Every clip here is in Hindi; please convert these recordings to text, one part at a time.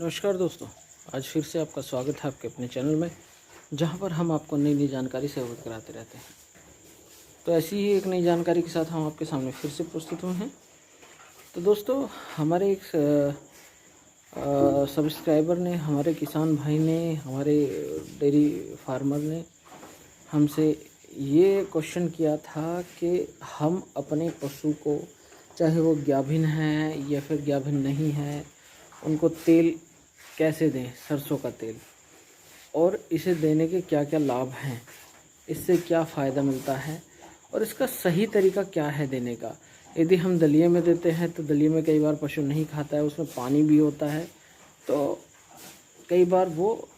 नमस्कार दोस्तों, आज फिर से आपका स्वागत है आपके अपने चैनल में, जहां पर हम आपको नई नई जानकारी से अवगत कराते रहते हैं। तो ऐसी ही एक नई जानकारी के साथ हम आपके सामने फिर से प्रस्तुत हुए हैं। तो दोस्तों, हमारे एक सब्सक्राइबर ने, हमारे किसान भाई ने, हमारे डेयरी फार्मर ने हमसे ये क्वेश्चन किया था कि हम अपने पशु को, चाहे वो गाभिन है या फिर गाभिन नहीं है, उनको तेल कैसे दें, सरसों का तेल, और इसे देने के क्या क्या लाभ हैं, इससे क्या फ़ायदा मिलता है और इसका सही तरीका क्या है देने का। यदि हम दलिए में देते हैं तो दलिए में कई बार पशु नहीं खाता है, उसमें पानी भी होता है, तो कई बार वो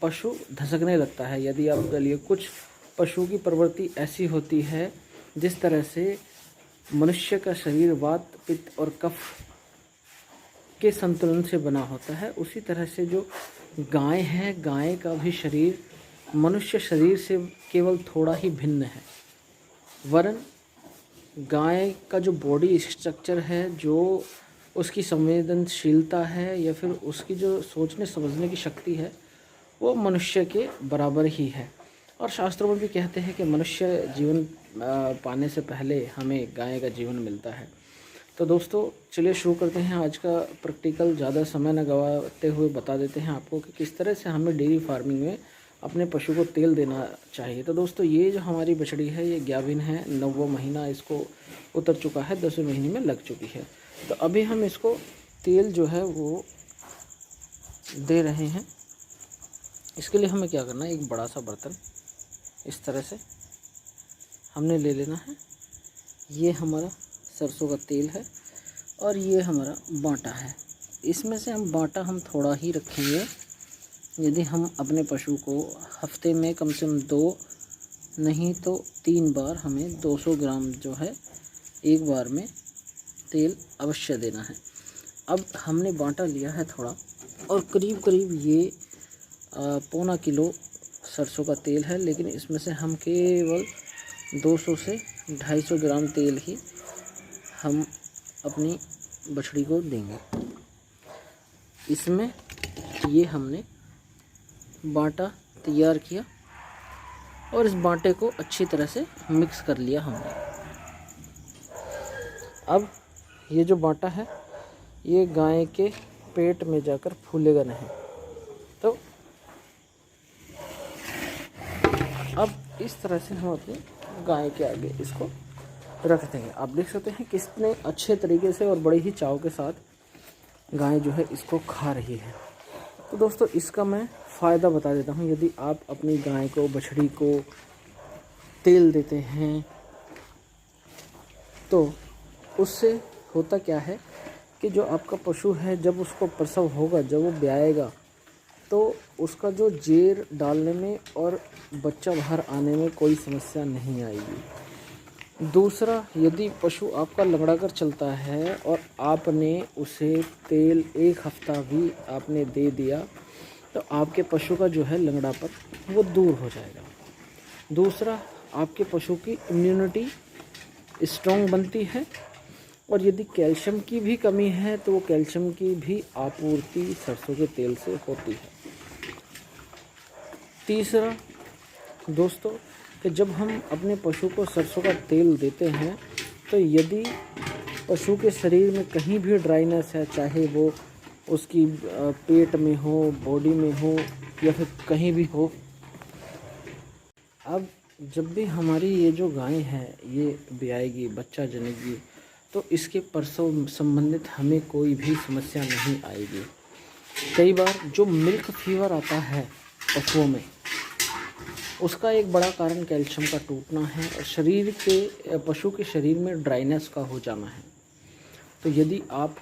पशु धसकने लगता है। यदि आप दलिए, कुछ पशु की प्रवृत्ति ऐसी होती है, जिस तरह से मनुष्य का शरीर वात, पित्त और कफ के संतुलन से बना होता है, उसी तरह से जो गाय है, गाय का भी शरीर मनुष्य शरीर से केवल थोड़ा ही भिन्न है। वरन गाय का जो बॉडी स्ट्रक्चर है, जो उसकी संवेदनशीलता है या फिर उसकी जो सोचने समझने की शक्ति है, वो मनुष्य के बराबर ही है। और शास्त्रों में भी कहते हैं कि मनुष्य जीवन पाने से पहले हमें गाय का जीवन मिलता है। तो दोस्तों, चलिए शुरू करते हैं आज का प्रैक्टिकल। ज़्यादा समय न गवाते हुए बता देते हैं आपको कि किस तरह से हमें डेयरी फार्मिंग में अपने पशु को तेल देना चाहिए। तो दोस्तों, ये जो हमारी बछड़ी है, ये गाभिन है, 9वां महीना इसको उतर चुका है, 10वें महीने में लग चुकी है। तो अभी हम इसको तेल जो है वो दे रहे हैं। इसके लिए हमें क्या करना है, एक बड़ा सा बर्तन इस तरह से हमने ले लेना है। ये हमारा सरसों का तेल है और ये हमारा बाटा है। इसमें से हम थोड़ा ही रखेंगे। यदि हम अपने पशु को हफ्ते में कम से कम 2 नहीं तो 3 बार हमें 200 ग्राम जो है एक बार में तेल अवश्य देना है। अब हमने बाटा लिया है थोड़ा, और करीब करीब ये 1.25 किलो सरसों का तेल है, लेकिन इसमें से हम केवल 200 से 250 ग्राम तेल ही हम अपनी बछड़ी को देंगे। इसमें ये हमने बाटा तैयार किया और इस बाटे को अच्छी तरह से मिक्स कर लिया हमने। अब ये जो बाटा है, ये गाय के पेट में जाकर फूलेगा नहीं। तो अब इस तरह से हम अपनी गाय के आगे इसको रख देंगे। आप देख सकते हैं कितने अच्छे तरीके से और बड़े ही चाव के साथ गाय जो है इसको खा रही है। तो दोस्तों, इसका मैं फ़ायदा बता देता हूँ। यदि आप अपनी गाय को, बछड़ी को तेल देते हैं तो उससे होता क्या है कि जो आपका पशु है, जब उसको प्रसव होगा, जब वो ब्याएगा, तो उसका जो जेर डालने में और बच्चा बाहर आने में कोई समस्या नहीं आएगी। दूसरा, यदि पशु आपका लंगड़ा कर चलता है और आपने उसे तेल 1 हफ्ता भी आपने दे दिया, तो आपके पशु का जो है लंगड़ापन वो दूर हो जाएगा। दूसरा, आपके पशु की इम्यूनिटी स्ट्रॉन्ग बनती है, और यदि कैल्शियम की भी कमी है तो वो कैल्शियम की भी आपूर्ति सरसों के तेल से होती है। तीसरा दोस्तों, कि जब हम अपने पशु को सरसों का तेल देते हैं, तो यदि पशु के शरीर में कहीं भी ड्राइनेस है, चाहे वो उसकी पेट में हो, बॉडी में हो या फिर कहीं भी हो, अब जब भी हमारी ये जो गाय है ये ब्याएगी, बच्चा जनेगी, तो इसके प्रसव संबंधित हमें कोई भी समस्या नहीं आएगी। कई बार जो मिल्क फीवर आता है पशुओं में, उसका एक बड़ा कारण कैल्शियम का टूटना है और पशु के शरीर में ड्राइनेस का हो जाना है। तो यदि आप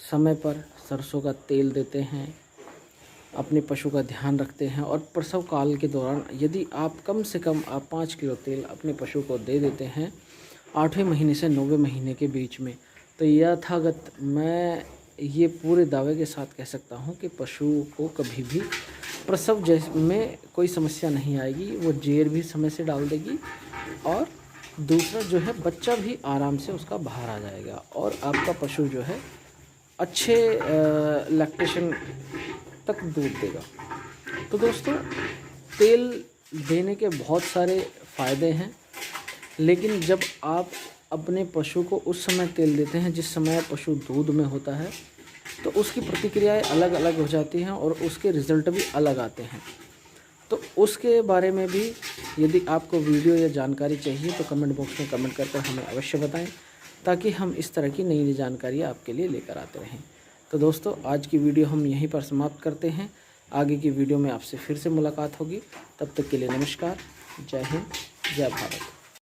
समय पर सरसों का तेल देते हैं, अपने पशु का ध्यान रखते हैं, और प्रसव काल के दौरान यदि आप कम से कम 5 किलो तेल अपने पशु को दे देते हैं 8वें महीने से 9वें महीने के बीच में, तो यथागत मैं ये पूरे दावे के साथ कह सकता हूँ कि पशु को कभी भी प्रसव जैसे में कोई समस्या नहीं आएगी। वो जेर भी समय से डाल देगी, और दूसरा जो है बच्चा भी आराम से उसका बाहर आ जाएगा, और आपका पशु जो है अच्छे लैक्टेशन तक दूध देगा। तो दोस्तों, तेल देने के बहुत सारे फ़ायदे हैं, लेकिन जब आप अपने पशु को उस समय तेल देते हैं जिस समय पशु दूध में होता है, तो उसकी प्रतिक्रियाएं अलग अलग हो जाती हैं और उसके रिज़ल्ट भी अलग आते हैं। तो उसके बारे में भी यदि आपको वीडियो या जानकारी चाहिए तो कमेंट बॉक्स में कमेंट करके हमें अवश्य बताएं, ताकि हम इस तरह की नई नई जानकारी आपके लिए लेकर आते रहें। तो दोस्तों, आज की वीडियो हम यहीं पर समाप्त करते हैं। आगे की वीडियो में आपसे फिर से मुलाकात होगी। तब तक के लिए नमस्कार, जय हिंद, जय भारत।